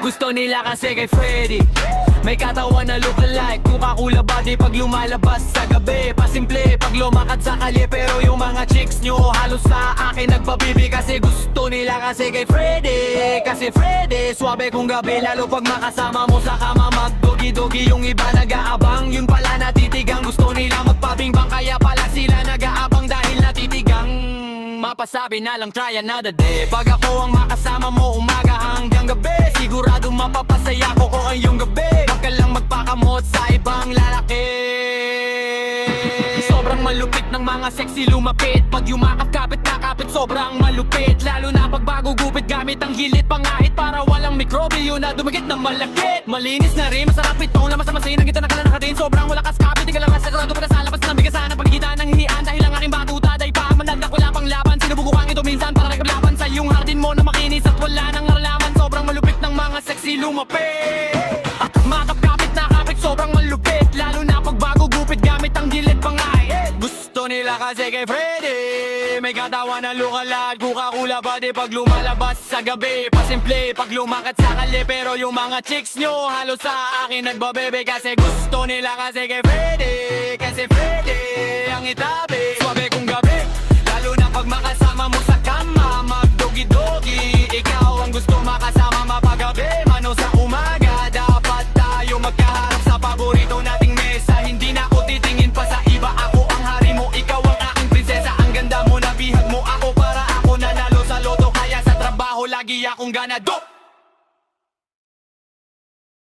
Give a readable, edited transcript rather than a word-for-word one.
Gusto nila kasi kay Freddy may katawan na look-alike, Coca-Cola body pag lumalabas sa gabi. Pasimple pag lumakad sa kalye, pero yung mga chicks nyo halos sa akin nagbabibi. Kasi gusto nila kasi kay Freddy. Kasi Freddy, swabe kung gabi, lalo pag makasama mo sa kama. Magdogi-dogi yung iba nag-aabang, yun pala natitigang. Gusto nila magpabingbang, kaya pala sila nag-aabang dahil natitigang. Mapasabi na lang try another day. Pag ako ang makasama mo umaga hanggang gabi, sigurado mapapasaya ko ko ngayong gabi. Huwag ka lang magpakamot sa ibang lalaki. Sobrang malupit ng mga sexy lumapit, pag yumakap kapit na kapit sobrang malupit. Lalo na pag bago gupit gamit ang gilit pangahit, para walang mikrobyo na dumikit ng malakit. Malinis na rin, masarap itong lamas na masin. Ang gita na kala nakatin, sobrang walakas kapit. Di ka lang masarado pa sa lapas ng bigasan ang pagkikita ng hihian. Dahil ang aking batuta day pa manandak wala pang laban. Sinubukang ito minsan para naglaban sa iyong hardin mo na makinis at wala nang aralaman. Sobrang malupit ng mga sexy lumapit. Makapkapit na kapit, sobrang malupit. Lalo na pag bago gupit gamit ang gilid pangahit. Gusto nila kasi kay Freddy may katawan na look-alike, Coca-Cola body pag lumalabas sa gabi. Pasimple pag lumakad sa kalye, pero yung mga chicks nyo halos sa akin nagbabebe. Kasi gusto nila kasi kay Freddy. Kasi Freddy ang itabi, swabe kung gabi, lalo na pag makasama mo sa kama. Magdogi-dogi, ikaw ang gusto makasama mapagabi. Mano sa umaga, dapat tayo magkaharap sa paborito nating mesa. Hindi na ako titingin pa sa iba, ako ang hari mo, ikaw ang aking prinsesa. Ang ganda mo, nabihag mo ako para ako nanalo sa loto. Kaya sa trabaho lagi akong ganado.